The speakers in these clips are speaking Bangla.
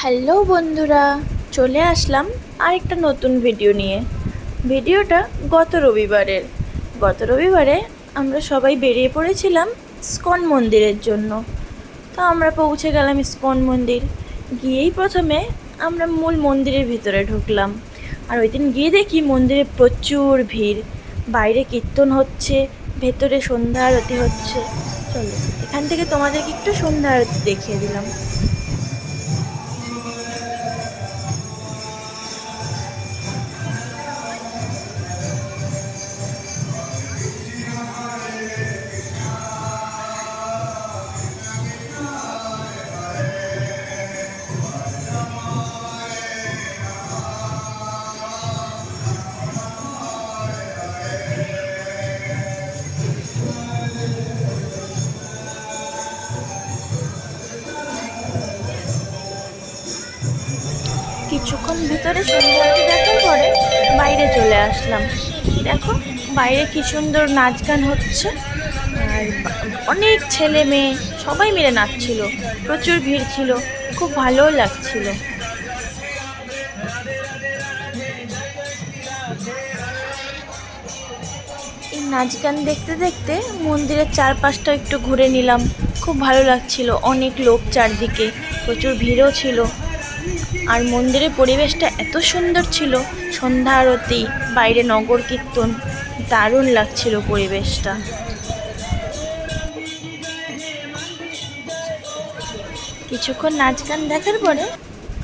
হ্যালো বন্ধুরা, চলে আসলাম আরেকটা নতুন ভিডিও নিয়ে। ভিডিওটা গত রবিবারে আমরা সবাই বেরিয়ে পড়েছিলাম ইস্কন মন্দিরের জন্য। তো আমরা পৌঁছে গেলাম ইস্কন মন্দির। গিয়েই প্রথমে আমরা মূল মন্দিরের ভিতরে ঢুকলাম। আর ওই দিন গিয়ে দেখি মন্দিরে প্রচুর ভিড়, বাইরে কীর্তন হচ্ছে, ভেতরে সন্ধ্যা আরতি হচ্ছে। চলো এখান থেকে তোমাদেরকে একটু সন্ধ্যা আরতি দেখিয়ে দিলাম। কিছুক্ষণ ভিতরে সন্ধ্যা আরতি দেখার পরে বাইরে চলে আসলাম। দেখো বাইরে কি সুন্দর নাচ গান হচ্ছে, আর অনেক ছেলে মেয়ে সবাই মিলে নাচছিল, প্রচুর ভিড় ছিল, খুব ভালোও লাগছিল। এই নাচ গান দেখতে দেখতে মন্দিরের চারপাশটা একটু ঘুরে নিলাম, খুব ভালো লাগছিল। অনেক লোক চারদিকে, প্রচুর ভিড়ও ছিল। আর মন্দিরের পরিবেশটা এত সুন্দর ছিল, সন্ধ্যা আরতি, বাইরে নগর কীর্তন, দারুণ লাগছিল পরিবেশটা। কিছুক্ষণ নাচ গান দেখার পরে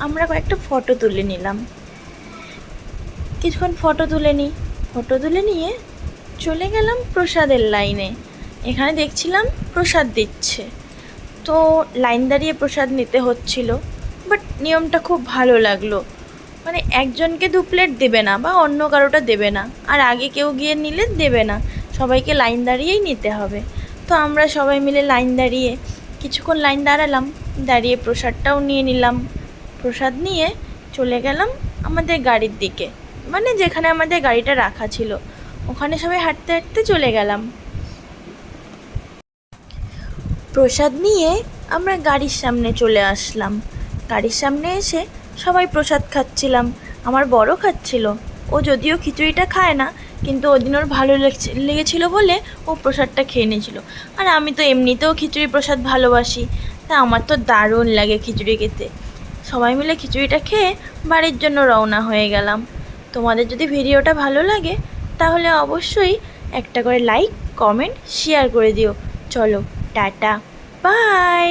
আমরা কয়েকটা ফটো তুলে নিলাম। কিছুক্ষণ ফটো তুলে নিয়ে চলে গেলাম প্রসাদের লাইনে। এখানে দেখছিলাম প্রসাদ দিচ্ছে, তো লাইন দাঁড়িয়ে প্রসাদ নিতে হচ্ছিল। বাট নিয়মটা খুব ভালো লাগলো, মানে একজনকে 2 প্লেট দেবে না বা অন্য কারোটা দেবে না, আর আগে কেউ গিয়ে নিলে দেবে না, সবাইকে লাইন দাঁড়িয়েই নিতে হবে। তো আমরা সবাই মিলে লাইন দাঁড়িয়ে কিছুক্ষণ লাইন দাঁড়ালাম, দাঁড়িয়ে প্রসাদটাও নিয়ে নিলাম। প্রসাদ নিয়ে চলে গেলাম আমাদের গাড়ির দিকে, মানে যেখানে আমাদের গাড়িটা রাখা ছিল ওখানে সবাই হাঁটতে হাঁটতে চলে গেলাম। প্রসাদ নিয়ে আমরা গাড়ির সামনে চলে আসলাম। গাড়ির সামনে এসে সবাই প্রসাদ খাচ্ছিলাম। আমার বড় খাচ্ছিল, ও যদিও খিচুড়িটা খায় না, কিন্তু ওদিন ওর ভালো লেগেছিলো বলে ও প্রসাদটা খেয়ে নিয়েছিল। আর আমি তো এমনিতেও খিচুড়ি প্রসাদ ভালোবাসি, তা আমার তো দারুণ লাগে খিচুড়ি খেতে। সবাই মিলে খিচুড়িটা খেয়ে বাড়ির জন্য রওনা হয়ে গেলাম। তোমাদের যদি ভিডিওটা ভালো লাগে তাহলে অবশ্যই একটা করে লাইক, কমেন্ট, শেয়ার করে দিও। চলো টাটা, বাই।